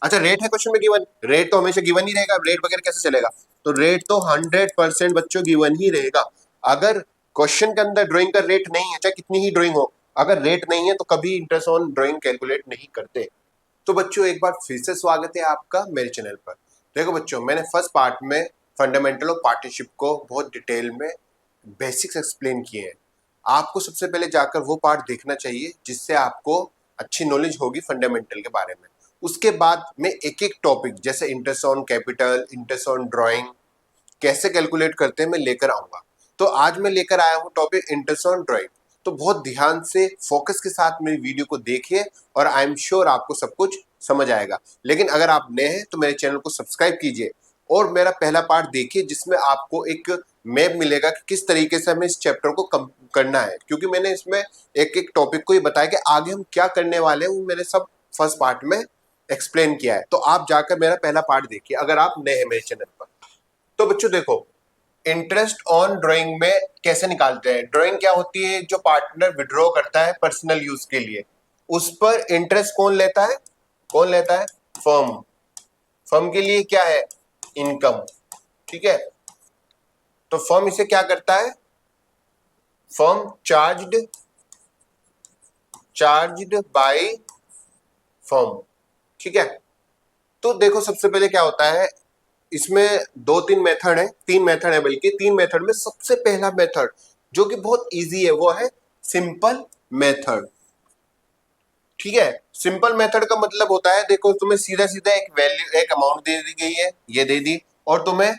अच्छा रेट है क्वेश्चन में गिवन, रेट तो हमेशा गिवन ही रहेगा, रेट वगैरह कैसे चलेगा, तो रेट तो 100% बच्चों गिवन ही रहेगा। अगर क्वेश्चन के अंदर ड्राइंग का रेट नहीं है, चाहे कितनी ही ड्राइंग हो, अगर रेट नहीं है तो कभी इंटरेस्ट ऑन ड्राइंग कैलकुलेट नहीं करते। तो बच्चों एक बार फिर से स्वागत है आपका मेरे चैनल पर। देखो बच्चों, मैंने फर्स्ट पार्ट में फंडामेंटल ऑफ पार्टनरशिप को बहुत डिटेल में बेसिक्स एक्सप्लेन किए हैं। आपको सबसे पहले जाकर वो पार्ट देखना चाहिए जिससे आपको अच्छी नॉलेज होगी फंडामेंटल के बारे में। उसके बाद मैं एक एक टॉपिक जैसे interest on capital, interest on drawing कैसे कैलकुलेट करते हैं मैं लेकर आऊंगा। तो आज मैं लेकर आया हूं टॉपिक इंटरेस्ट ऑन ड्राइंग। तो बहुत ध्यान से फोकस के साथ मेरी वीडियो को देखिए और आई एम श्योर आपको सब कुछ समझ आएगा। लेकिन अगर आप नए हैं तो मेरे चैनल को सब्सक्राइब कीजिए और मेरा पहला पार्ट देखिए जिसमें आपको एक मैप मिलेगा कि किस तरीके से हमें इस चैप्टर को करना है, क्योंकि मैंने इसमें एक एक टॉपिक को ही बताया कि आगे हम क्या करने वाले हैं, वो मैंने सब फर्स्ट पार्ट में एक्सप्लेन किया है। तो आप जाकर मेरा पहला पार्ट देखिए अगर आप नए हैं मेरे चैनल पर। तो बच्चों देखो, इंटरेस्ट ऑन ड्राइंग में कैसे निकालते हैं। ड्राइंग क्या होती है, जो पार्टनर विड्रॉ करता है पर्सनल यूज के लिए, उस पर इंटरेस्ट कौन लेता है, कौन लेता है, फर्म। फर्म के लिए क्या है, इनकम। ठीक है, तो फर्म इसे क्या करता है, फर्म चार्ज्ड बाय फर्म। ठीक है, तो देखो सबसे पहले क्या होता है, इसमें दो तीन मेथड है, तीन मेथड है, बल्कि तीन मेथड में सबसे पहला मेथड जो कि बहुत इजी है वो है सिंपल मेथड। ठीक है, सिंपल मेथड का मतलब होता है, देखो तुम्हें सीधा सीधा एक वैल्यू, एक अमाउंट दे दी गई है, ये दे दी, और तुम्हें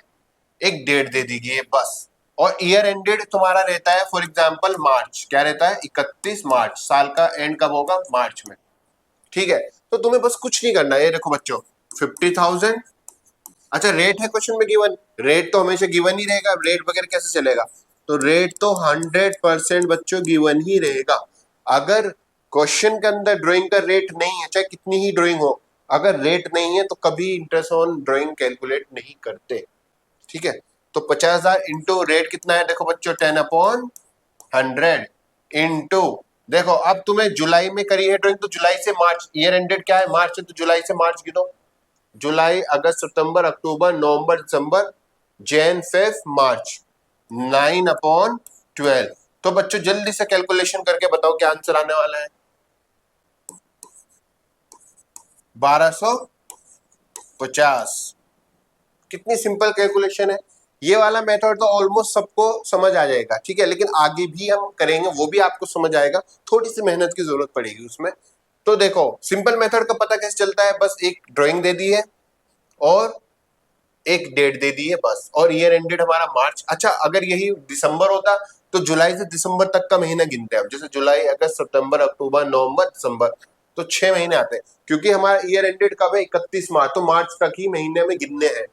एक डेट दे दी गई है बस। और ईयर एंडेड तुम्हारा रहता है फॉर एग्जांपल मार्च, क्या रहता है 31 मार्च, साल का एंड कब होगा, मार्च में। ठीक है, तो तुम्हें बस कुछ नहीं करना है, ये देखो बच्चों 50,000। अच्छा रेट है क्वेश्चन में गिवन, रेट तो हमेशा गिवन ही रहेगा, रेट वगैरह कैसे चलेगा, तो रेट तो 100% बच्चों गिवन ही रहेगा। अगर क्वेश्चन के अंदर ड्राइंग का रेट नहीं है, चाहे कितनी ही ड्राइंग हो, अगर रेट नहीं है तो कभी इंटरेस्ट ऑन ड्राइंग कैलकुलेट नहीं करते। ठीक है, तो 50,000 इंटू रेट कितना है, देखो बच्चों 10/100 इंटू, देखो अब तुम्हें जुलाई में करी है ड्राइंग, तो जुलाई से मार्च, ईयर एंडेड क्या है मार्च है, तो जुलाई से मार्च गिनो, जुलाई अगस्त सितंबर अक्टूबर नवंबर दिसंबर जैन फेब मार्च, 9/12। तो बच्चों जल्दी से कैलकुलेशन करके बताओ क्या आंसर आने वाला है, 1250। कितनी सिंपल कैलकुलेशन है। ये वाला मेथड तो ऑलमोस्ट सबको समझ आ जाएगा। ठीक है, लेकिन आगे भी हम करेंगे, वो भी आपको समझ आएगा, थोड़ी सी मेहनत की जरूरत पड़ेगी उसमें। तो देखो सिंपल मेथड का पता कैसे चलता है, बस एक ड्राइंग दे दी है और एक डेट दे दी है बस, और ईयर एंडेड हमारा मार्च। अच्छा अगर यही दिसंबर होता तो जुलाई से दिसंबर तक का महीना गिनते हैं, जैसे जुलाई अगस्त सितंबर अक्टूबर नवंबर दिसंबर, तो 6 महीने आते हैं, क्योंकि हमारा ईयर एंडेड कब है 31 मार्च, तो मार्च तक ही महीने में गिनने हैं।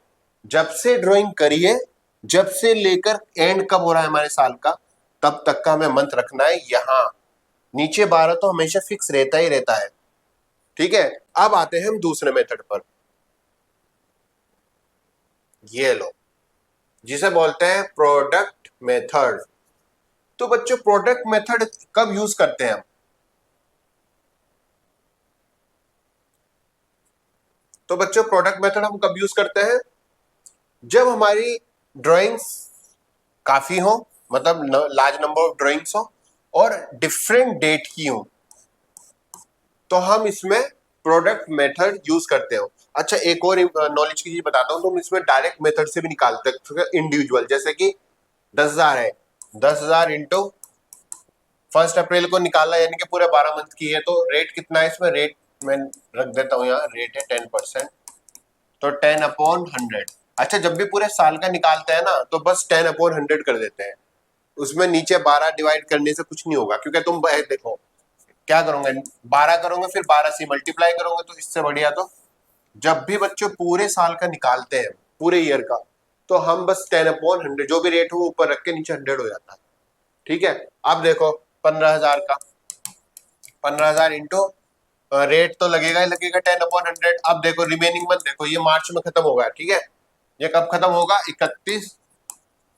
जब से ड्राइंग करिए, जब से लेकर एंड कब हो रहा है हमारे साल का, तब तक का हमें मंथ रखना है। यहाँ नीचे 12 तो हमेशा फिक्स रहता ही रहता है। ठीक है, अब आते हैं हम दूसरे मेथड पर, ये लो, जिसे बोलते हैं प्रोडक्ट मेथड। तो बच्चों प्रोडक्ट मेथड कब यूज करते हैं हम, तो बच्चों प्रोडक्ट मेथड हम कब यूज करते हैं, जब हमारी ड्राइंग्स काफी हो, मतलब लार्ज नंबर ऑफ ड्राइंग्स हो और डिफरेंट डेट की हो, तो हम इसमें प्रोडक्ट मेथड यूज करते हो। अच्छा एक और नॉलेज की चीज बताता हूँ, तो हम इसमें डायरेक्ट मेथड से भी निकालते हैं इंडिविजुअल, जैसे कि 10,000 है, 10,000 इंटू 1 अप्रैल को निकाला, यानी कि पूरे 12 मंथ की है, तो रेट कितना है इसमें, रेट मैं रख देता हूँ यहाँ, रेट है 10%, तो 10/100। अच्छा जब भी पूरे साल का निकालते हैं ना तो बस 10/100 कर देते हैं, उसमें नीचे 12 डिवाइड करने से कुछ नहीं होगा, क्योंकि तुम देखो क्या करोगे, 12 करोगे फिर 12 से मल्टीप्लाई करोगे, तो इससे बढ़िया तो जब भी बच्चों पूरे साल का निकालते हैं, पूरे ईयर का, तो हम बस 10/100 जो भी रेट हो ऊपर रख के नीचे 100 हो जाता है। ठीक है, अब देखो 15,000 का, 15,000 इंटू रेट तो लगेगा ही लगेगा 10/100। अब देखो रिमेनिंग मंथ, देखो ये मार्च में खत्म होगा। ठीक है, ये कब खत्म होगा, 31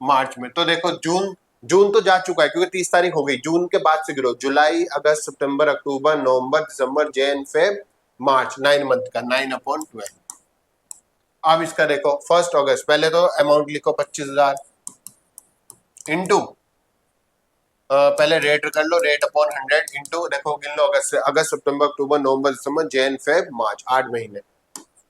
मार्च में, तो देखो जून, जून तो जा चुका है क्योंकि 30 तारीख हो गई, जून के बाद से गिरो, जुलाई अगस्त सितंबर अक्टूबर नवंबर दिसंबर जैन फेब मार्च 9 मंथ का 9/12। अब इसका देखो 1 अगस्त, पहले तो अमाउंट लिखो 25,000 इंटू पहले रेट कर लो, रेट अपॉन 100 इंटू देखो गिन लो अगस्त से, अगस्त सितंबर अक्टूबर नवंबर दिसंबर जैन फेब मार्च, 8 महीने।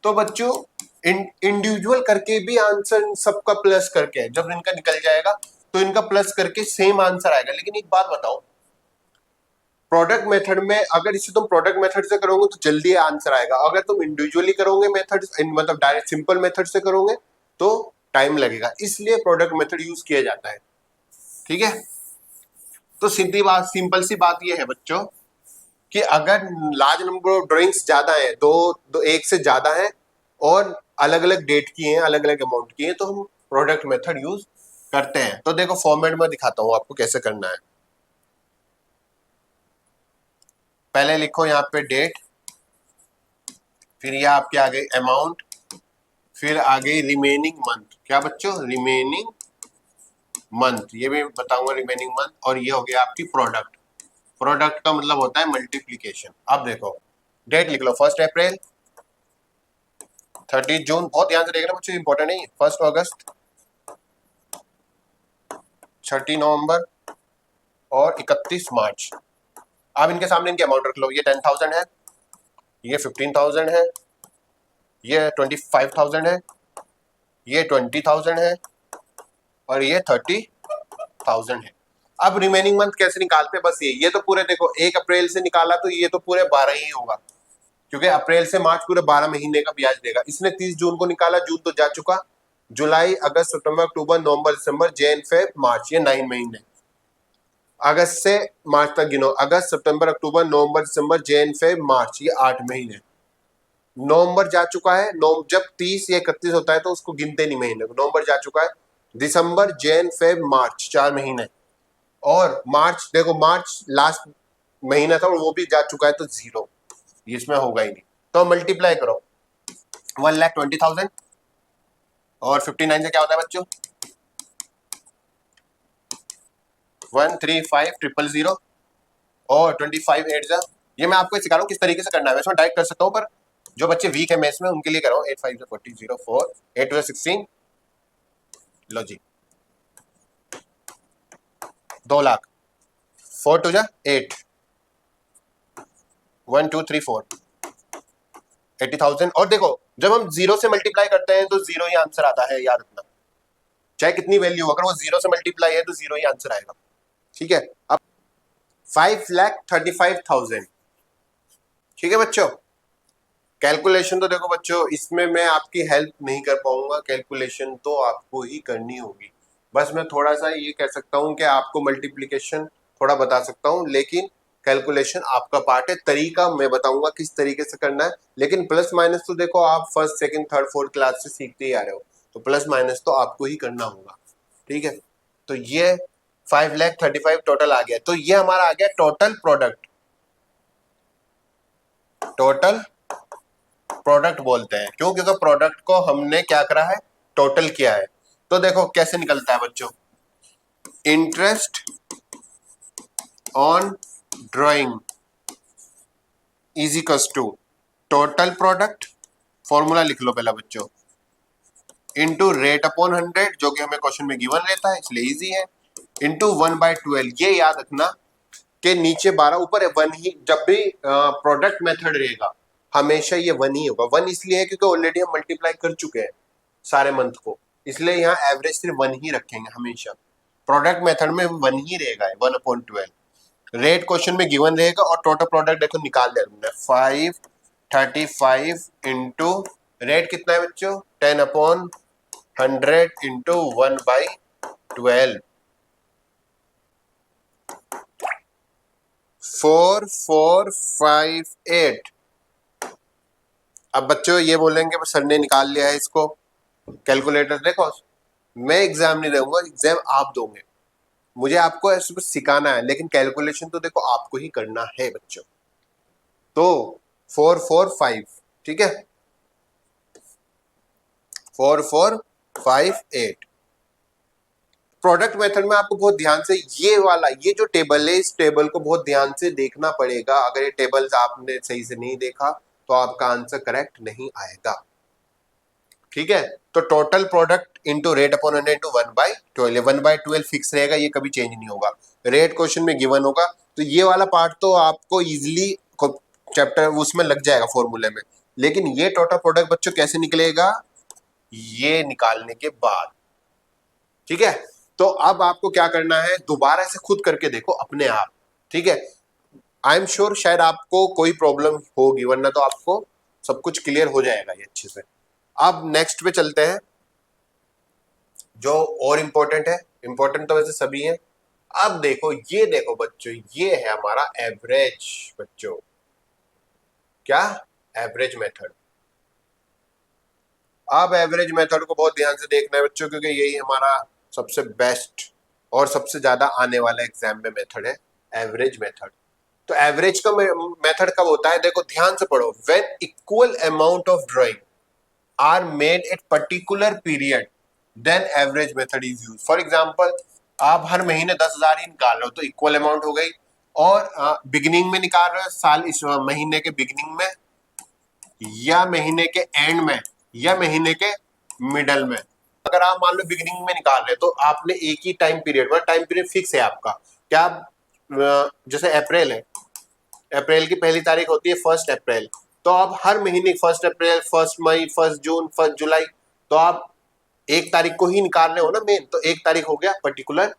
तो बच्चों इंडिविजुअल करके भी आंसर सबका प्लस करके है, जब इनका निकल जाएगा तो इनका प्लस करके सेम आंसर आएगा। लेकिन एक बात बताओ, प्रोडक्ट मेथड में अगर इसे तुम प्रोडक्ट मेथड से करोगे तो जल्दी आंसर आएगा, अगर तुम इंडिविजुअली करोगे मेथड मतलब डायरेक्ट सिंपल मेथड से करोगे तो टाइम लगेगा, इसलिए प्रोडक्ट मेथड यूज किया जाता है। ठीक है, तो सीधी बात, सिंपल सी बात ये है बच्चों कि अगर लार्ज नंबर ऑफ ड्राइंग्स ज्यादा है, दो एक से ज्यादा है और अलग अलग डेट की है, अलग अलग अमाउंट की है, तो हम प्रोडक्ट मेथड यूज करते हैं। तो देखो फॉर्मेट में दिखाता हूं आपको कैसे करना है। पहले लिखो यहाँ पे डेट, फिर यह आपके आ गई अमाउंट, फिर आ गई रिमेनिंग मंथ। क्या बच्चों, रिमेनिंग मंथ, ये भी बताऊंगा रिमेनिंग मंथ। और ये हो गया आपकी प्रोडक्ट, प्रोडक्ट का मतलब होता है मल्टीप्लीकेशन। अब देखो डेट लिख लो 1 अप्रैल, 30 जून, बहुत ध्यान से देखना बच्चों, इंपॉर्टेंट नहीं है। 1 अगस्त, 30 नवंबर और 31 मार्च। अब इनके सामने इनके अमाउंट रख लो, ये 10,000 है, ये 15,000 है, ये 25,000 है, ये 20,000 है और ये 30,000 है। अब रिमेनिंग मंथ कैसे निकालते हैं, बस ये तो पूरे देखो 1 अप्रैल से निकाला तो ये तो पूरे 12 ही होगा, क्योंकि अप्रैल से मार्च पूरे 12 महीने का ब्याज देगा। इसने 30 जून को निकाला, जून तो जा चुका, जुलाई अगस्त सितंबर अक्टूबर नवंबर दिसंबर जैन फेब मार्च, ये 9 महीने। अगस्त से मार्च तक गिनो, अगस्त सितंबर अक्टूबर नवंबर दिसंबर जैन फेब मार्च, ये 8 महीने। नवंबर जा चुका है, जब 30 या 31 होता है तो उसको गिनते नहीं महीने को, नवंबर जा चुका है, दिसंबर जैन फेब मार्च 4 महीने। और मार्च देखो, मार्च लास्ट महीना था और वो भी जा चुका है, तो 0, इसमें होगा ही नहीं। तो मल्टीप्लाई करो 1,20,000 और 59 से क्या होता है बच्चों, 135,000 और 25 8 जा, ये मैं आपको सिखा रहा हूँ किस तरीके से करना है। वैसे मैं डायरेक्ट कर सकता हूँ, पर जो बच्चे वीक है मैथ्स में उनके लिए कर रहा हूँ। 8 5 40 0 4 8 2 16, लो जी 2 लाख, 4 2 जा 8, 1 2 3 4 80,000। और देखो जब हम 0 से मल्टीप्लाई करते हैं तो 0 ही आंसर आता है, याद रखना, चाहे कितनी वैल्यू हो, अगर वो 0 से मल्टीप्लाई है तो 0 ही आंसर आएगा। ठीक है, अब 5,35,000। ठीक है बच्चों, कैलकुलेशन तो देखो बच्चों इसमें मैं आपकी हेल्प नहीं कर पाऊंगा, कैलकुलेशन तो आपको ही करनी होगी। बस मैं थोड़ा सा ये कह सकता हूं कि आपको मल्टीप्लिकेशन थोड़ा बता सकता हूं, लेकिन कैलकुलेशन आपका पार्ट है। तरीका मैं बताऊंगा किस तरीके से करना है, लेकिन प्लस माइनस तो देखो आप first second third fourth class से सीखते ही आ रहे हो, तो प्लस माइनस तो आपको ही करना होगा। ठीक है, तो ये 5,35,000 टोटल आ गया। तो ये हमारा आ गया टोटल प्रोडक्ट, टोटल प्रोडक्ट बोलते हैं। क्यों, क्योंकि प्रोडक्ट को हमने क्या करा है, टोटल किया है। तो देखो कैसे निकलता है बच्चों, interest on drawing is equals to total product, formula लिख लो पहला बच्चों, इनटू रेट अपॉन 100, जो कि हमें क्वेश्चन में गिवन रहता है इसलिए इजी है, इनटू 1/12। ये याद रखना कि नीचे 12 ऊपर है 1 ही, जब भी प्रोडक्ट मेथड रहेगा हमेशा ये 1 ही होगा। 1 इसलिए है क्योंकि ऑलरेडी हम मल्टीप्लाई कर चुके हैं सारे मंथ को, इसलिए यहाँ एवरेज सिर्फ 1 ही रखेंगे हमेशा। प्रोडक्ट मेथड में 1 ही रहेगा, 1/12। रेट क्वेश्चन में गिवन रहेगा और टोटल प्रोडक्ट देखो निकाल दिया तुमने, 535 इंटू रेट कितना है बच्चों, 10/100 इंटू 1/12, 4458। अब बच्चों ये बोलेंगे सर ने निकाल लिया है इसको, कैलकुलेटर देखो, मैं एग्जाम नहीं दूंगा, एग्जाम आप दोगे, मुझे आपको ऐसे बस सिखाना है, लेकिन कैलकुलेशन तो देखो आपको ही करना है बच्चों। तो 445, ठीक है, 4458। प्रोडक्ट मेथड में आपको बहुत ध्यान से ये वाला, ये जो टेबल है इस टेबल को बहुत ध्यान से देखना पड़ेगा। अगर ये टेबल्स आपने सही से नहीं देखा तो आपका आंसर करेक्ट नहीं आएगा। ठीक है, तो total product into rate upon 100 into 1/12, 1/12 fix रहेगा, ये कभी चेंज नहीं होगा। रेट क्वेश्चन में गिवन होगा, तो ये वाला पार्ट तो आपको इजिली चैप्टर उसमें लग जाएगा फॉर्मूले में, लेकिन ये टोटल प्रोडक्ट बच्चों कैसे निकलेगा, ये निकालने के बाद। ठीक है, तो अब आपको क्या करना है, दोबारा से खुद करके देखो अपने आप। ठीक है, आई एम श्योर शायद आपको कोई प्रॉब्लम होगी, वरना तो आपको सब कुछ क्लियर हो जाएगा ये अच्छे से। अब नेक्स्ट पे चलते हैं, जो और इंपॉर्टेंट है। इंपॉर्टेंट तो वैसे सभी है। अब देखो, ये देखो बच्चों, ये है हमारा एवरेज। बच्चों क्या, एवरेज मेथड। अब एवरेज मेथड को बहुत ध्यान से देखना है बच्चों, क्योंकि यही हमारा सबसे बेस्ट और सबसे ज्यादा आने वाला एग्जाम में मेथड है, एवरेज मेथड। तो एवरेज का मेथड कब होता है, देखो ध्यान से पढ़ो। When equal amount of drawing are made at particular period, then average method is use. For example, आप हर महीने 10,000 ही निकाल रहे हो, तो इक्वल अमाउंट हो गई। और बिगिनिंग में निकाल रहे हो, साल इस महीने के बिगिनिंग में, या महीने के एंड में, या महीने के मिडल में। अगर आप मान लो बिगिनिंग में निकाल रहे हैं, तो आपने एक ही टाइम पीरियड, मतलब टाइम पीरियड फिक्स है आपका। क्या, जैसे अप्रैल है, अप्रैल की पहली तारीख होती है 1 अप्रैल, तो आप हर महीने 1 अप्रैल, 1 मई, 1 जून, 1 जुलाई, तो आप एक तारीख को ही निकाल रहे हो ना मेन, तो एक तारीख हो गया पर्टिकुलर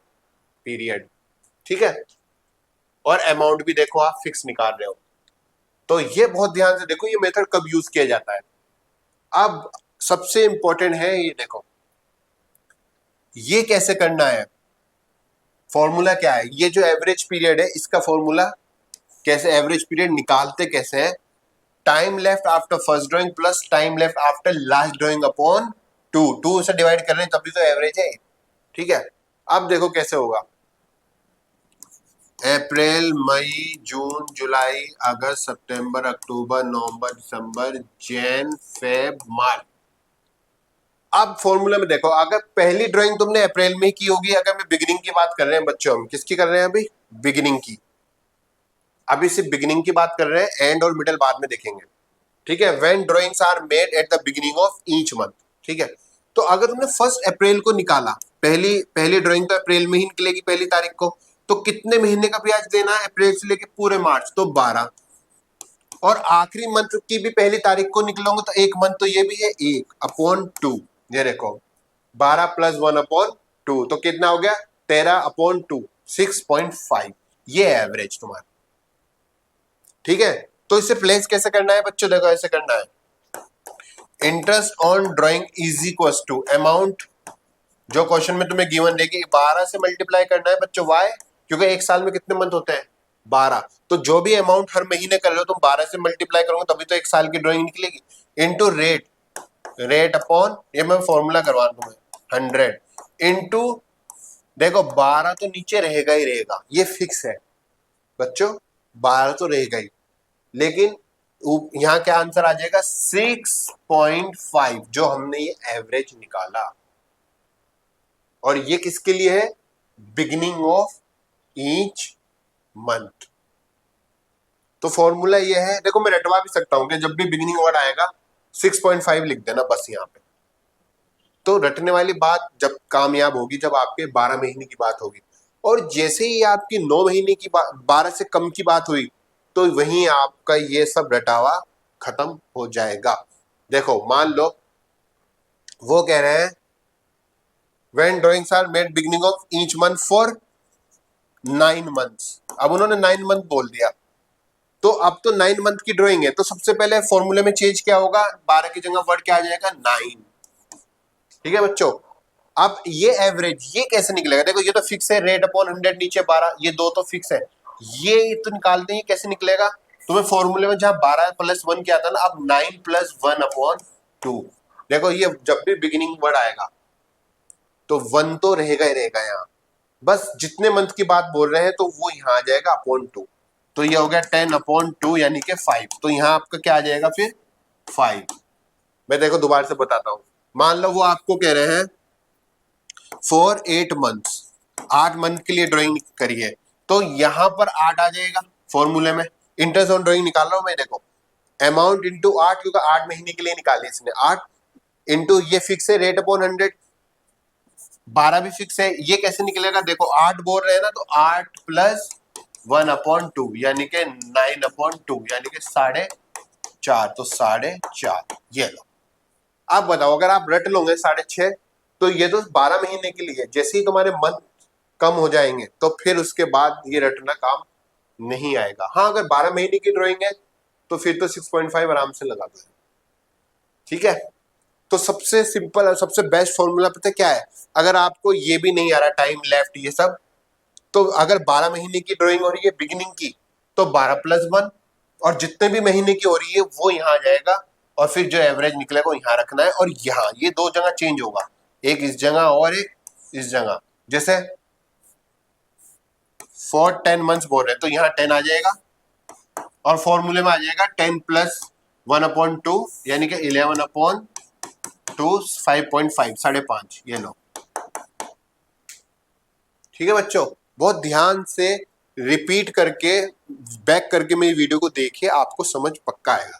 पीरियड। ठीक है, और अमाउंट भी देखो आप फिक्स निकाल रहे हो। तो ये बहुत ध्यान से देखो, ये मेथड कब यूज किया जाता है। अब सबसे इंपॉर्टेंट है ये देखो, ये कैसे करना है, फॉर्मूला क्या है। ये जो एवरेज पीरियड है, इसका फॉर्मूला कैसे, एवरेज पीरियड निकालते कैसे है, time left after first drawing plus time left after last drawing upon 2 से डिवाइड कर रहे हैं, तभी तो एवरेज है। ठीक है, अब देखो कैसे होगा, अप्रैल, मई, जून, जुलाई, अगस्त, सितंबर, अक्टूबर, नवंबर, दिसंबर, जैन, फेब, मार्च। अब फॉर्मूला में देखो, अगर पहली ड्राइंग तुमने अप्रैल में की होगी, अगर मैं बिगिनिंग की बात कर रहे हैं बच्चों, हम किसकी कर रहे हैं अभी, बिगिनिंग की। अभी सिर्फ बिगिनिंग की बात कर रहे हैं, एंड और मिडल बाद में देखेंगे। ठीक है, when drawings are made at the beginning of each month. ठीक है, तो अगर तुमने 1 अप्रैल को निकाला, पहली ड्राइंग तो अप्रैल में ही निकलेगी पहली तारीख को, तो कितने महीने का ब्याज देना है अप्रैल से लेके पूरे मार्च, तो 12। और आखिरी मंथ की भी पहली तारीख को निकलोगे, तो एक मंथ तो ये भी है, 1/2। ये देखो 12 + 1/2, तो कितना हो गया, 13/2, 6.5। ये एवरेज तुम्हारा। ठीक है, तो इसे प्लेस कैसे करना है बच्चों, देखो ऐसे करना है, interest on drawing is equal to amount, जो क्वेश्चन में तुम्हें गिवन देगी 12 से मल्टीप्लाई करना है बच्चों। वाई, क्योंकि एक साल में कितने मंथ होते हैं, 12। तो जो भी अमाउंट हर महीने कर रहे हो तुम 12 से मल्टीप्लाई करोगे, तभी तो एक साल की ड्राइंग निकलेगी। इनटू रेट, रेट अपॉन, ये मैं फॉर्मूला करवा दूंगा, 100 इनटू, देखो 12 तो नीचे रहेगा ही रहेगा, ये फिक्स है बच्चों, 12 तो रहेगा ही, लेकिन यहाँ क्या आंसर आ जाएगा, 6.5, जो हमने ये एवरेज निकाला। और ये किसके लिए है, बिगिनिंग ऑफ ईच मंथ। तो फॉर्मूला ये है, देखो मैं रटवा भी सकता हूं कि जब भी बिगिनिंग वर्ड आएगा 6.5 लिख देना बस यहाँ पे। तो रटने वाली बात जब कामयाब होगी, जब आपके 12 महीने की बात होगी, और जैसे ही आपकी 9 महीने की बात, 12 से कम की बात हुई, तो वहीं आपका ये सब रटावा खत्म हो जाएगा। देखो मान लो वो कह रहे हैं when drawings are made beginning of each month for 9 months, अब उन्होंने 9 मंथ बोल दिया, तो अब तो 9 मंथ की ड्राइंग है, तो सबसे पहले फॉर्मूले में चेंज क्या होगा, 12 की जगह वर्ड क्या आ जाएगा, 9। ठीक है बच्चों, अब ये एवरेज ये कैसे निकलेगा, देखो ये तो फिक्स है, रेट अपॉन 100 नीचे 12, ये दो तो फिक्स है, ये तो निकालते हैं, कैसे निकलेगा, तुम्हें फॉर्मूले में जहां 12 + 1 क्या था ना, अब 9 + 1/2। देखो ये जब भी बिगिनिंग वर्ड आएगा तो 1 तो रहेगा ही रहेगा यहाँ, बस जितने मंथ की बात बोल रहे हैं तो वो यहाँ आ जाएगा /2, तो ये हो गया 10/2 यानी कि 5, तो यहाँ आपका क्या आ जाएगा फिर 5। मैं देखो दोबारा से बताता हूँ, मान लो वो आपको कह रहे हैं फॉर 8 मंथ्स, 8 मंथ के लिए ड्राइंग करिए, तो यहाँ पर 8 आ जाएगा फॉर्मूले में। इंटरेस्ट ऑन ड्राइंग निकाल रहा हूँ मैं, देखो अमाउंट इंटू 8, क्योंकि 8 महीने के लिए निकाले इसने, 8 इंटू ये फिक्स है रेट अपॉन 100, 12 भी फिक्स है। ये कैसे निकलेगा, देखो 8 बोल रहे हैं ना, तो 8 प्लस 1/2 यानी कि 9/2 यानी कि 4.5, तो 4.5 ये लो। आप बताओ अगर आप रट लोगे 6.5, तो ये तो 12 महीने के लिए, जैसे ही तुम्हारे मंथ कम हो जाएंगे तो फिर उसके बाद ये रटना काम नहीं आएगा। हाँ अगर 12 महीने की ड्राइंग है तो फिर तो 6.5 आराम से लगा दो, ठीक है। तो सबसे सिंपल और सबसे बेस्ट फॉर्मूला पता है क्या है, अगर आपको ये भी नहीं आ रहा टाइम लेफ्ट ये सब, तो अगर 12 महीने की ड्राइंग हो रही है बिगिनिंग की, तो 12+1, और जितने भी महीने की हो रही है वो यहाँ आ जाएगा, और फिर जो एवरेज निकलेगा वो यहाँ रखना है, और यहाँ ये 2 जगह चेंज होगा, एक इस जगह और एक इस जगह। जैसे फॉर 10 मंथ्स बोल रहे हैं तो यहाँ 10 आ जाएगा, और फॉर्मूले में आ जाएगा 10 प्लस 1/2 यानी कि 11/2, 5.5, 5.5 ये लो। ठीक है बच्चों, बहुत ध्यान से रिपीट करके बैक करके मेरी वीडियो को देखिए, आपको समझ पक्का आएगा।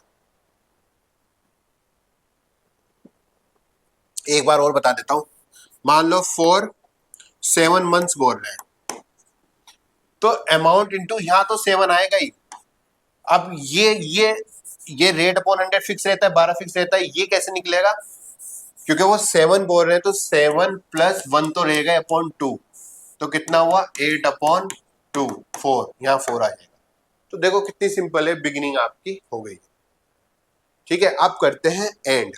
एक बार और बता देता हूं, मान लो फॉर 7 मंथ्स बोल रहे हैं, तो अमाउंट इंटू यहां तो 7 आएगा ही। अब ये रेट अपॉन 100 फिक्स रहता है, 12 फिक्स रहता है, ये कैसे निकलेगा, क्योंकि वो 7 बोल रहे हैं तो 7 प्लस 1 तो रहेगा अपॉन 2, तो कितना हुआ 8/2, 4, यहाँ 4 आ जाएगा। तो देखो कितनी सिंपल है, बिगिनिंग आपकी हो गई। ठीक है, अब करते हैं एंड।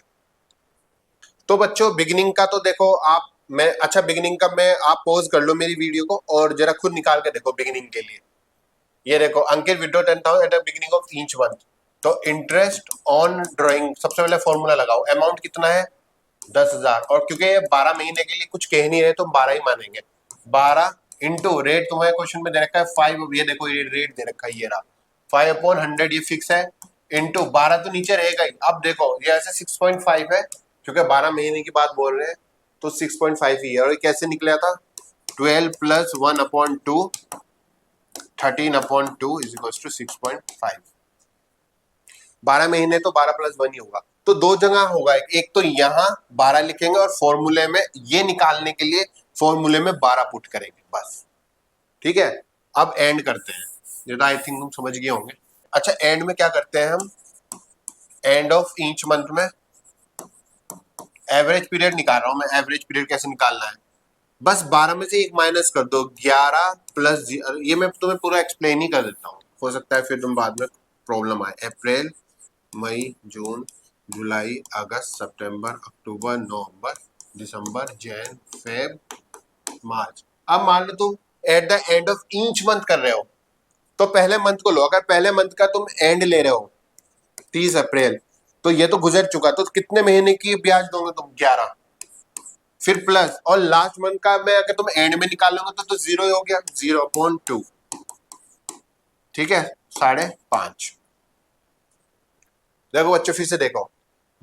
तो बच्चों बिगिनिंग का तो देखो आप, मैं अच्छा बिगिनिंग का मैं, आप पॉज कर लो मेरी वीडियो को और जरा खुद निकाल के देखो बिगिनिंग के लिए। ये देखो Ankit withdraw 10,000 at the beginning of each month, तो इंटरेस्ट ऑन ड्राइंग सबसे पहले फॉर्मूला लगाओ, अमाउंट कितना है 10,000, और क्योंकि ये 12 महीने के लिए कुछ कह नहीं रहे तो 12 ही मानेंगे, 12 इंटू रेट तुम्हारे क्वेश्चन में दे रखा है 5, ये देखो ये रेट दे रखा है, ये रहा 5/100 ये फिक्स है, इंटू 12 तो नीचे रहेगा ही। अब देखो ये ऐसे 6.5 है, क्योंकि 12 महीने की बात बोल रहे हैं तो 6.5 ही है, और ये कैसे निकला था 12 प्लस 1/2, 13/2 इज इक्वल टू 6.5। 12 महीने तो 12 प्लस 1 ही होगा, तो 2 जगह होगा, एक तो यहाँ 12 लिखेंगे और फॉर्मूले में ये निकालने के लिए फॉर्मूले में 12 पुट करेंगे बस। ठीक है, अब एंड करते हैं, ये तो आई थिंक तुम समझ गए होंगे। अच्छा एंड में क्या करते हैं हम, एंड ऑफ ईच मंथ में एवरेज पीरियड निकाल रहा हूं मैं, एवरेज पीरियड कैसे निकालना है, बस 12 में से एक माइनस कर दो, 11 प्लस, ये मैं तुम्हें पूरा एक्सप्लेन ही कर देता हूँ, हो सकता है फिर तुम बाद में प्रॉब्लम आए। अप्रैल, मई, जून, जुलाई, अगस्त, सितंबर, अक्टूबर, नवंबर, दिसंबर, जैन, फेब, मार्च। अब मान लो तुम eight the end of each month कर रहे हो, तो पहले मंथ को लो, अगर पहले मंथ का तुम एंड ले रहे हो 30 अप्रैल, तो ये तो गुजर चुका, तो कितने महीने की ब्याज दोगे तुम 11, फिर प्लस, और लास्ट मंथ का मैं अगर तुम एंड में निकालोगे तो 0 ही हो गया, 0/2, ठीक है 5.5। देखो बच्चों फिर से देखो,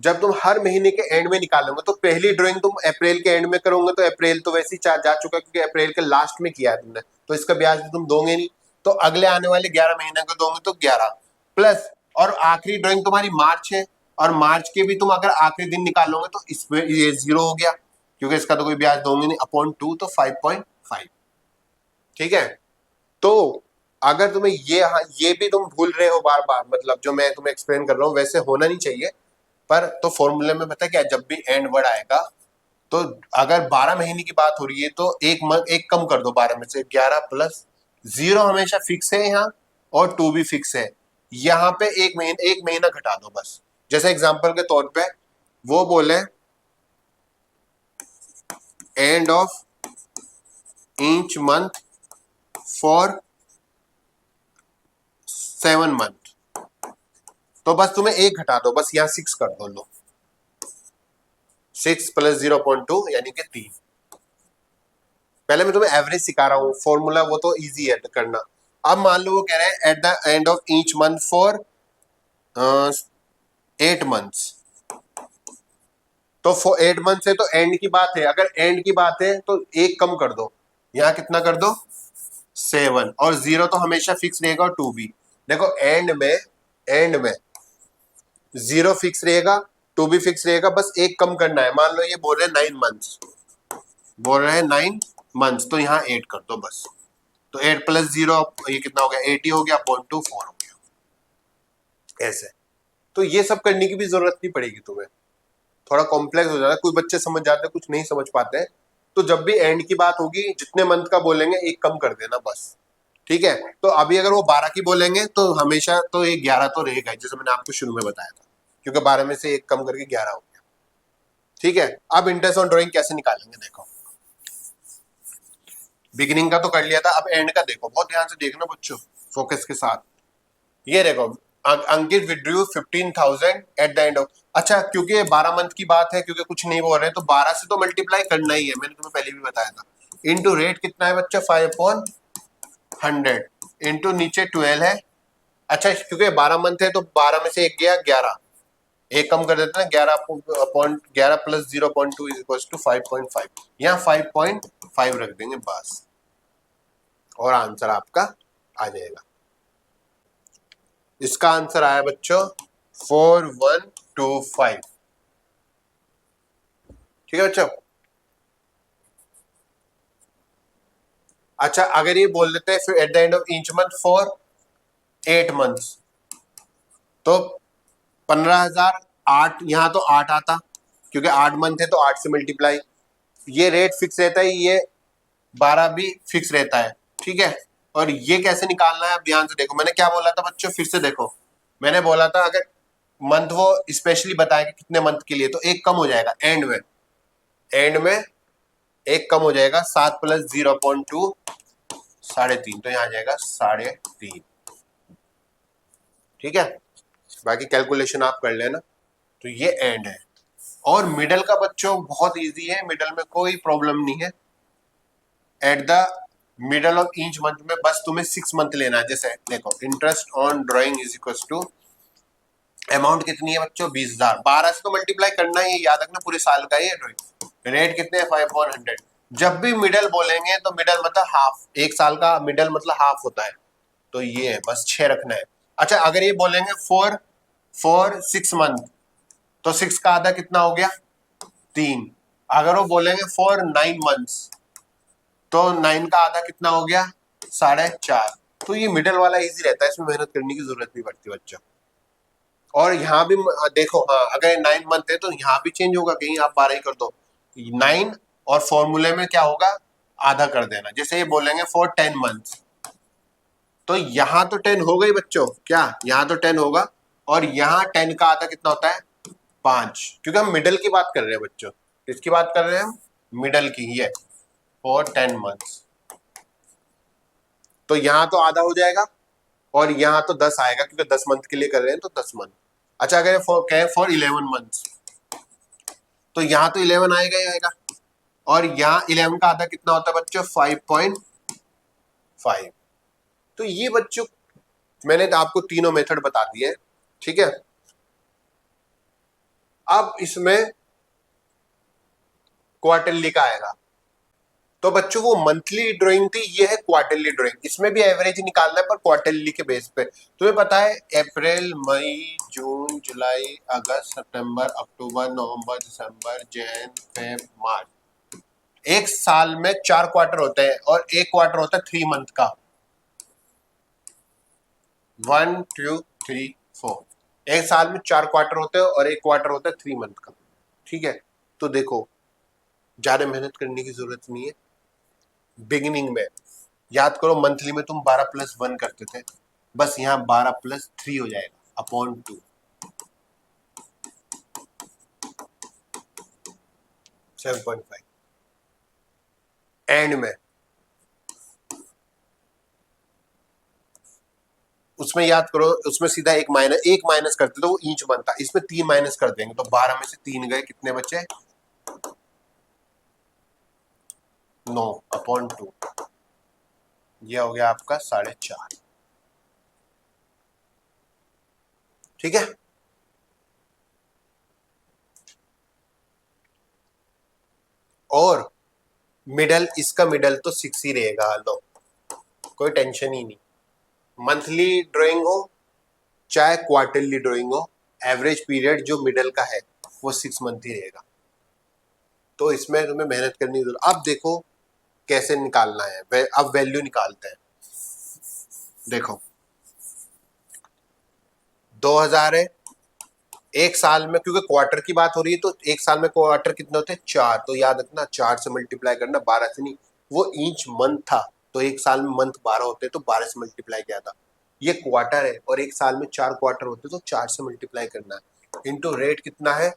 जब तुम हर महीने के एंड में निकालोगे तो पहली ड्राइंग तुम अप्रैल के एंड में करोगे, तो अप्रैल तो वैसे ही जा चुका क्योंकि अप्रैल के लास्ट में किया है तुमने, तो इसका ब्याज भी तुम दोगे नहीं, तो अगले आने वाले 11 महीने को दोगे तो 11 प्लस, और आखिरी ड्राइंग तुम्हारी मार्च है, और मार्च के भी तुम अगर आखिरी दिन निकालोगे तो इसमें ये 0 हो गया, क्योंकि इसका तो कोई ब्याज दोगे नहीं, अपॉन 2 तो 5.5। ठीक है, तो अगर तुम्हें ये भी तुम भूल रहे हो बार बार, मतलब जो मैं तुम्हें एक्सप्लेन कर रहा हूँ वैसे होना नहीं चाहिए, पर तो फॉर्मूले में पता क्या, जब भी एंड वर्ड आएगा तो अगर 12 महीने की बात हो रही है तो एक कम कर दो 12 में से, 11 प्लस 0 हमेशा फिक्स है यहाँ, और 2 भी फिक्स है, यहाँ पे एक महीना घटा दो बस। जैसे एग्जांपल के तौर पे वो बोले end of each month for 7 month, तो बस तुम्हें एक घटा दो, बस यहाँ 6 कर दो, लो 6 प्लस 0.2 यानी कि 3। पहले मैं तुम्हें एवरेज सिखा रहा हूँ, फॉर्मूला वो तो इजी है करना। अब मान लो वो कह रहे हैं eight the end of each month for 8 months, तो फॉर 8 मंथ से तो एंड की बात है, अगर एंड की बात है तो एक कम कर दो, यहाँ कितना कर दो 7, और 0 तो हमेशा फिक्स रहेगा, और 2 भी। देखो एंड में 0 फिक्स रहेगा, 2 भी फिक्स रहेगा, बस एक कम करना है। मान लो ये बोल रहे हैं 9 मंथ्स, बोल रहे हैं 9 मंथ्स, तो यहाँ 8 कर दो बस। तो 8 प्लस 0 ये कितना हो गया, 80 हो गया, अपॉन 2 4 हो गया। ऐसे तो ये सब करने की भी जरूरत नहीं पड़ेगी तुम्हें, थोड़ा कॉम्प्लेक्स हो जाता है, कुछ बच्चे समझ जाते हैं, कुछ नहीं समझ पाते हैं। तो जब भी एंड की बात होगी, जितने मंथ का बोलेंगे एक कम कर देना बस, ठीक है। तो अभी अगर वो 12 की बोलेंगे तो हमेशा तो ये 11 तो रहेगा, जैसे मैंने आपको शुरू में बताया था, क्योंकि 12 में से एक कम करके 11 हो गया, ठीक है। अब इंटरेस्ट ऑन ड्राइंग कैसे निकालेंगे, देखो बिगिनिंग का तो कर लिया था, अब एंड का देखो, बहुत ध्यान से देखना बच्चों, फोकस के साथ। ये देखो, Ankit withdrew 15,000 at the end of, अच्छा क्योंकि ये 12 मंथ की बात है, क्योंकि कुछ नहीं बोल रहे हैं, तो 12 से तो मल्टीप्लाई करना ही है, मैंने तुम्हें पहले भी बताया था। इनटू रेट कितना है बच्चा, 5/100, इनटू नीचे 12 है। अच्छा क्योंकि 12 मंथ है तो 12 में से एक गया 11, एक कम कर देते हैं, 11 प्लस 0.2 इज इक्वल टू 5.5, यहाँ 5.5 रख देंगे बस, और आंसर आपका आ जाएगा। इसका आंसर आया बच्चों 4125, ठीक है बच्चों। अच्छा अगर ये बोल देते हैं फिर eight the end of each month for 8 months, तो 15,008, यहाँ तो 8 आता, क्योंकि 8 मंथ है तो 8 से मल्टीप्लाई, ये रेट फिक्स रहता है, ये 12 भी फिक्स रहता है, ठीक है। और ये कैसे निकालना है, अब ध्यान से देखो, मैंने क्या बोला था बच्चों, फिर से देखो, मैंने बोला था अगर मंथ वो स्पेशली बताएगा कितने मंथ के लिए, तो एक कम हो जाएगा एंड में, एंड में एक कम हो जाएगा, 7 प्लस 0.2 3.5, तो यहाँ आ जाएगा 3.5, ठीक है। बाकी कैलकुलेशन आप कर लेना। तो ये एंड है, और मिडल का बच्चों बहुत इजी है, मिडल में कोई प्रॉब्लम नहीं है। At the middle of each month में बस तुम्हें 6 मंथ लेना है, जैसे देखो interest on drawing is equal to, amount कितनी है बच्चों 20,000, 12 से तो मल्टीप्लाई करना ही, याद रखना पूरे साल का ही है ड्राइंग। रेट कितने 5/100, जब भी मिडल बोलेंगे तो मिडल मतलब हाफ, एक साल का मिडल मतलब हाफ होता है, तो ये है बस 6 रखना है। अच्छा अगर ये बोलेंगे फॉर 6 मंथ, तो 6 का आधा कितना हो गया 3, अगर वो बोलेंगे फॉर 9 मंथ्स, तो 9 का आधा कितना हो गया 4.5, तो ये मिडल वाला इजी रहता है, इसमें मेहनत करने की जरूरत नहीं पड़ती बच्चों। और यहाँ भी देखो, हाँ अगर 9 मंथ है तो यहाँ भी चेंज होगा, कहीं आप 12 ही कर दो, 9 और फॉर्मूले में क्या होगा आधा कर देना, जैसे ये बोलेंगे फॉर 10 मंथ्स, तो यहाँ तो 10 हो गई बच्चों, क्या यहाँ तो 10 होगा, और यहाँ 10 का आधा कितना होता है 5, क्योंकि हम मिडल की बात कर रहे हैं बच्चों, किसकी बात कर रहे हैं हम, मिडल की ही है, फॉर 10 मंथ्स, तो यहाँ तो आधा हो जाएगा, और यहाँ तो 10 आएगा, क्योंकि 10 मंथ के लिए कर रहे हैं तो 10 मंथ। अच्छा अगर फॉर 11 मंथ्स, तो यहाँ तो 11 आएगा ही आएगा, और यहाँ 11 का आधा कितना होता है बच्चों 5.5। तो ये बच्चों मैंने आपको तीनों मेथड बता दिए, ठीक है। अब इसमें क्वार्टरली का आएगा, तो बच्चों वो मंथली ड्राइंग थी, ये है क्वार्टरली ड्राइंग, इसमें भी एवरेज निकालना है पर क्वार्टरली के बेस पे। तुम्हें पता है अप्रैल मई जून जुलाई अगस्त सितंबर अक्टूबर नवंबर दिसंबर जैन फेब मार्च, एक साल में 4 क्वार्टर होते हैं, और एक क्वार्टर होता है 3 मंथ का, 1 2 3 4, एक साल में 4 क्वार्टर होते हैं और एक क्वार्टर होता है 3 मंथ का, ठीक है। तो देखो ज्यादा मेहनत करने की जरूरत नहीं है, बिगिनिंग में याद करो मंथली में तुम 12 प्लस 1 करते थे, बस यहाँ 12 प्लस 3 हो जाएगा अपॉन 2, 7.5। एंड में उसमें याद करो, उसमें सीधा एक माइनस करते तो वो ईच बनता, इसमें 3 माइनस कर देंगे, तो 12 में से 3 गए, कितने बचे 9 अपॉन 2, ये हो गया आपका 4.5, ठीक है। और मिडल, इसका मिडल तो 6 ही रहेगा, लो कोई टेंशन ही नहीं, मंथली ड्राइंग हो चाहे क्वार्टरली ड्राइंग हो, एवरेज पीरियड जो मिडल का है वो 6 मंथ ही रहेगा। तो इसमें तुम्हें मेहनत करनी जरूर। अब देखो कैसे निकालना है, अब वैल्यू निकालते हैं। देखो 2000 है एक साल में, क्योंकि क्वार्टर की बात हो रही है तो एक साल में क्वार्टर कितने होते हैं 4, तो याद रखना 4 से मल्टीप्लाई करना, 12 से नहीं। वो ईच मंथ था तो एक साल में मंथ 12 होते तो 12 से मल्टीप्लाई किया था। ये क्वार्टर है और एक साल में 4 क्वार्टर होते तो 4 से मल्टीप्लाई करना है। इंटू रेट कितना है,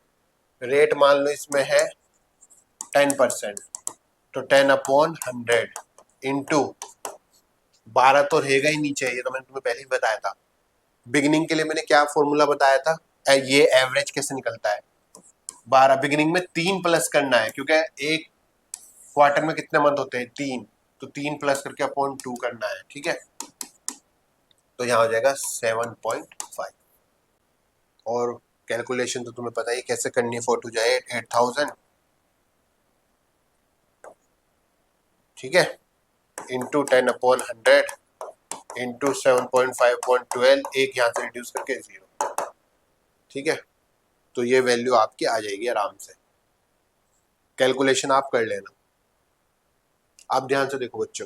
रेट मान लो इसमें है 10%, तो 10/100 इंटू 12 तो रहेगा ही नीचे, ये तो मैंने तुम्हें पहले ही बताया था। बिगिनिंग के लिए मैंने क्या फॉर्मूला बताया था, ये एवरेज कैसे निकलता है। 12 बिगिनिंग में 3 प्लस करना है, क्योंकि एक क्वार्टर में कितने मंथ होते हैं 3, तो 3 प्लस करके अपॉन 2 करना है, ठीक है। तो यहाँ हो जाएगा 7.5। और कैलकुलेशन तो तुम्हें पता ही कैसे करनी है, 4 टू जाए 8000, ठीक है, इंटू 10/100 इंटू 7.5/12, एक यहाँ से रिड्यूस करके 0, ठीक है। तो ये वैल्यू आपकी आ जाएगी आराम से, कैलकुलेशन आप कर लेना। आप ध्यान से देखो बच्चों,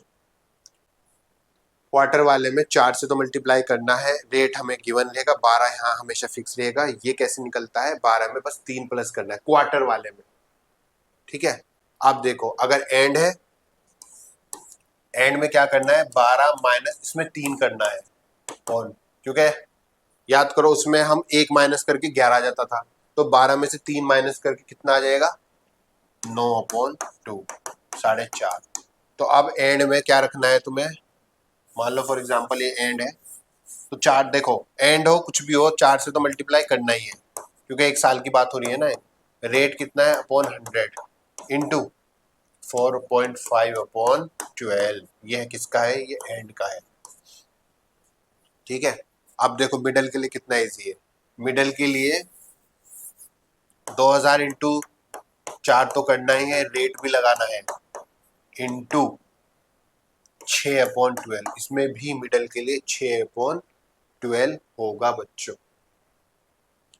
क्वार्टर वाले में 4 से तो मल्टीप्लाई करना है, रेट हमें गिवन रहेगा, 12 यहाँ हमेशा फिक्स रहेगा। ये कैसे निकलता है, 12 में बस 3 प्लस करना है क्वार्टर वाले में, ठीक है। आप देखो अगर एंड है, एंड में क्या करना है, 12 माइनस इसमें 3 करना है कौन, क्योंकि याद करो उसमें हम 1 माइनस करके 11 आ जाता था, तो 12 में से 3 माइनस करके कितना आ जाएगा 9/2, 4.5। तो अब एंड में क्या रखना है तुम्हें, मान लो फॉर एग्जांपल ये एंड है, तो 4, देखो एंड हो कुछ भी हो 4 से तो मल्टीप्लाई करना ही है, क्योंकि एक साल की बात हो रही है ना। रेट कितना है अपॉन 100 इंटू 4.5/12, ये है किसका है, ये एंड का है, ठीक है। अब देखो मिडल के लिए कितना इजी है, मिडल के लिए 2000 इंटू 4 तो करना ही है, रेट भी लगाना है, इंटू 6/12, इसमें भी मिडल के लिए 6/12 होगा बच्चों,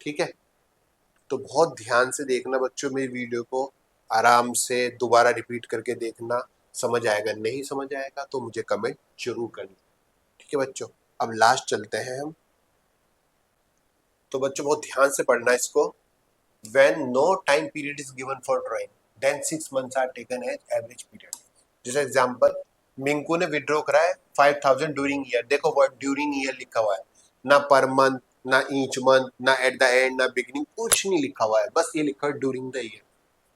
ठीक है। तो बहुत ध्यान से देखना बच्चों मेरी वीडियो को, आराम से दोबारा रिपीट करके देखना, समझ आएगा, नहीं समझ आएगा तो मुझे कमेंट जरूर करना, ठीक है बच्चों। अब लास्ट चलते हैं हम, तो बच्चों बहुत ध्यान से पढ़ना इसको। When no time period is given for drawing, then 6 months are taken as average period. जैसे एग्जांपल, मिंकू ने विड्रॉ करा है 5000 ड्यूरिंग ईयर, देखो वर्ड ड्यूरिंग ईयर लिखा हुआ है, ना पर मंथ, ना ईच मंथ, ना एट द एंड, ना बिगिनिंग, कुछ नहीं लिखा हुआ है, बस ये लिखा है ड्यूरिंग द ईयर।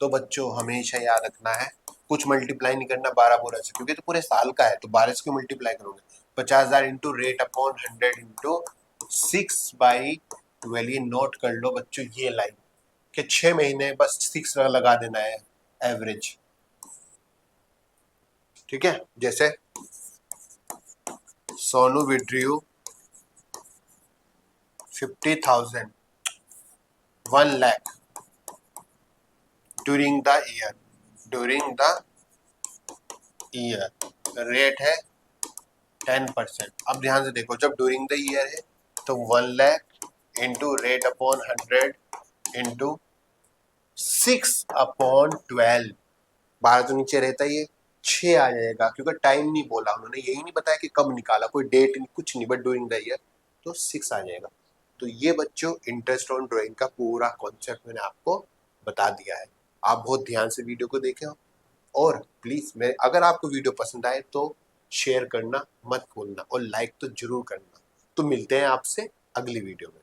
तो बच्चों हमेशा याद रखना है, कुछ मल्टीप्लाई नहीं करना 12 से, क्योंकि तो पूरे साल का है, तो 12 से क्यों मल्टीप्लाई करोगे, 50,000 इंटू रेट अपॉन 100 इंटू 6/12, ये नोट कर लो बच्चों ये लाइन, कि 6 महीने बस 6 लगा देना है एवरेज, ठीक है। जैसे Sonu withdrew 50,000 1 lakh during the year, during the year, rate है 10%। अब ध्यान से देखो, जब ड्यूरिंग द ईयर है तो 1 lakh into rate upon 100 into 6/12, 12 तो नीचे रहता ही है, 6 आ जाएगा, क्योंकि टाइम नहीं बोला उन्होंने, यही नहीं बताया कि कब निकाला, कोई डेट नहीं, कुछ नहीं, बट ड्यूरिंग द ईयर, तो 6 आ जाएगा। तो ये बच्चों इंटरेस्ट ऑन ड्राइंग का पूरा कॉन्सेप्ट मैंने आपको बता दिया है। आप बहुत ध्यान से वीडियो को देखें, और प्लीज मैं, अगर आपको वीडियो पसंद आए तो शेयर करना मत भूलना, और लाइक तो जरूर करना। तो मिलते हैं आपसे अगली वीडियो में।